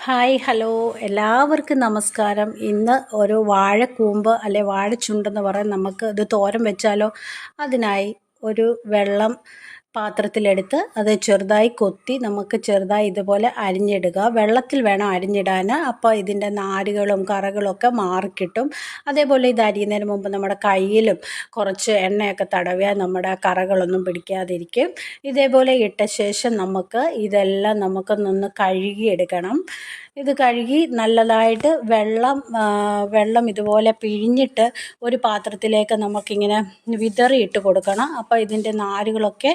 Hi hello എല്ലാവർക്കും നമസ്കാരം. ഇന്ന് ഒരു വാഴക്കൂമ്പ് അല്ലെ വാഴച്ചുണ്ടെന്ന് പറയാൻ നമുക്ക് ഇത് തോരൻ വെച്ചാലോ. അതിനായി ഒരു വെള്ളം പാത്രത്തിലെടുത്ത് അത് ചെറുതായി കൊത്തി നമുക്ക് ചെറുതായി ഇതുപോലെ അരിഞ്ഞിടുക. വെള്ളത്തിൽ വേണം അരിഞ്ഞിടാൻ. അപ്പോൾ ഇതിൻ്റെ നാരുകളും കറകളൊക്കെ മാറിക്കിട്ടും. അതേപോലെ ഇത് അരിയുന്നതിന് മുമ്പ് നമ്മുടെ കയ്യിലും കുറച്ച് എണ്ണയൊക്കെ തടവിയാൽ നമ്മുടെ കറകളൊന്നും പിടിക്കാതിരിക്കും. ഇതേപോലെ ഇട്ട ശേഷം ഇതെല്ലാം നമുക്കൊന്ന് കഴുകിയെടുക്കണം. ഇത് കഴുകി നല്ലതായിട്ട് വെള്ളം ഇതുപോലെ പിഴിഞ്ഞിട്ട് ഒരു പാത്രത്തിലേക്ക് നമുക്കിങ്ങനെ വിതറിയിട്ട് കൊടുക്കണം. അപ്പോൾ ഇതിൻ്റെ നാരുകളൊക്കെ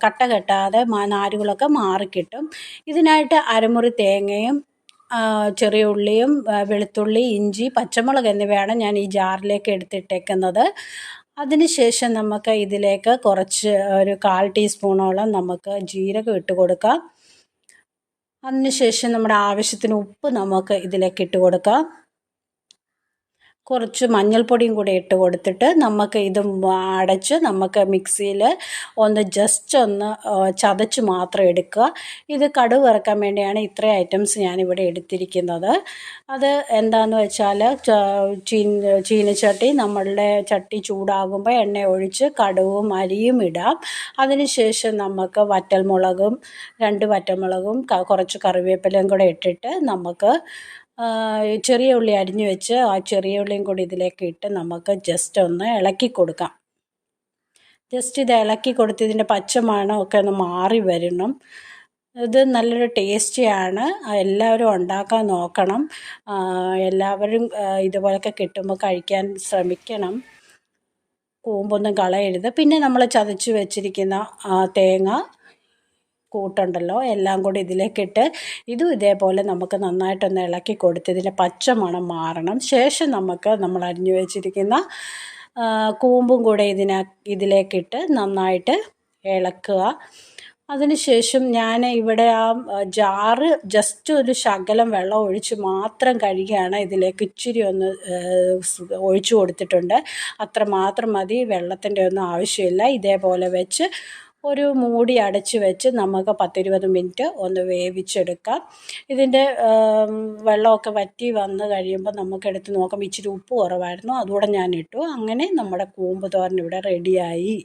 കട്ട കെട്ടാതെ നാരുകളൊക്കെ മാറിക്കിട്ടും. ഇതിനായിട്ട് അരമുറി തേങ്ങയും ചെറിയ ഉള്ളിയും വെളുത്തുള്ളി, ഇഞ്ചി, പച്ചമുളക് എന്നിവയാണ് ഞാൻ ഈ ജാറിലേക്ക് എടുത്തിട്ടേക്കുന്നത്. അതിനുശേഷം നമുക്ക് ഇതിലേക്ക് കുറച്ച് ഒരു 1/4 ടീസ്പൂണോളം നമുക്ക് ജീരകം ഇട്ട് കൊടുക്കാം. അതിനുശേഷം നമ്മുടെ ആവശ്യത്തിന് ഉപ്പ് നമുക്ക് ഇതിലേക്ക് ഇട്ട് കൊടുക്കാം. കുറച്ച് മഞ്ഞൾപ്പൊടിയും കൂടി ഇട്ട് കൊടുത്തിട്ട് നമുക്ക് ഇത് അടച്ച് നമുക്ക് മിക്സിയിൽ ജസ്റ്റ് ഒന്ന് ചതച്ച് മാത്രം എടുക്കുക. ഇത് കടുക് വറുക്കാൻ വേണ്ടിയാണ് ഇത്രയും ഐറ്റംസ് ഞാനിവിടെ എടുത്തിരിക്കുന്നത്. അത് എന്താണെന്ന് വെച്ചാൽ ചീനച്ചട്ടി നമ്മളുടെ ചട്ടി ചൂടാകുമ്പോൾ എണ്ണ ഒഴിച്ച് കടുകും അരിയും ഇടാം. അതിനുശേഷം നമുക്ക് വറ്റൽമുളകും 2 വറ്റൽമുളകും കുറച്ച് കറിവേപ്പിലയും കൂടെ ഇട്ടിട്ട് നമുക്ക് ചെറിയ ഉള്ളി അരിഞ്ഞു വെച്ച് ആ ചെറിയ ഉള്ളിയും കൂടി ഇതിലേക്ക് ഇട്ട് നമുക്ക് ജസ്റ്റ് ഒന്ന് ഇളക്കി കൊടുക്കാം. ജസ്റ്റ് ഇത് ഇളക്കി കൊടുത്ത് ഇതിൻ്റെ പച്ചമണമൊക്കെ ഒന്ന് മാറി വരണം. ഇത് നല്ലൊരു ടേസ്റ്റിയാണ്. എല്ലാവരും ഉണ്ടാക്കാൻ നോക്കണം. എല്ലാവരും ഇതുപോലൊക്കെ കിട്ടുമ്പോൾ കഴിക്കാൻ ശ്രമിക്കണം. കൂമ്പൊന്നും കളയരുത്. പിന്നെ നമ്മൾ ചതച്ച് വെച്ചിരിക്കുന്ന തേങ്ങ കൂട്ടുണ്ടല്ലോ എല്ലാം കൂടി ഇതിലേക്കിട്ട് ഇതും ഇതേപോലെ നമുക്ക് നന്നായിട്ടൊന്ന് ഇളക്കി കൊടുത്ത് ഇതിൻ്റെ പച്ചമണം മാറണം. ശേഷം നമ്മൾ അരിഞ്ഞു വെച്ചിരിക്കുന്ന കൂമ്പും കൂടെ ഇതിലേക്കിട്ട് നന്നായിട്ട് ഇളക്കുക. അതിനുശേഷം ഞാൻ ഇവിടെ ആ ജാറ് ജസ്റ്റ് ഒരു ശകലം വെള്ളം ഒഴിച്ച് മാത്രം കഴുകിയാണ് ഇതിലേക്ക് ഇച്ചിരി ഒന്ന് ഒഴിച്ചു കൊടുത്തിട്ടുണ്ട്. അത്ര മാത്രം മതി, വെള്ളത്തിൻ്റെ ഒന്നും ആവശ്യമില്ല. ഇതേപോലെ വെച്ച് ഒരു മൂടി അടച്ച് വെച്ച് നമുക്ക് 10-20 മിനിറ്റ് ഒന്ന് വേവിച്ചെടുക്കാം. ഇതിൻ്റെ വെള്ളമൊക്കെ വറ്റി വന്ന് കഴിയുമ്പോൾ നമുക്കെടുത്ത് നോക്കുമ്പോൾ ഇച്ചിരി ഉപ്പ് കുറവായിരുന്നു, അതുകൂടെ ഞാൻ ഇട്ടു. അങ്ങനെ നമ്മുടെ കൂമ്പ് തോരൻ ഇവിടെ റെഡിയായി.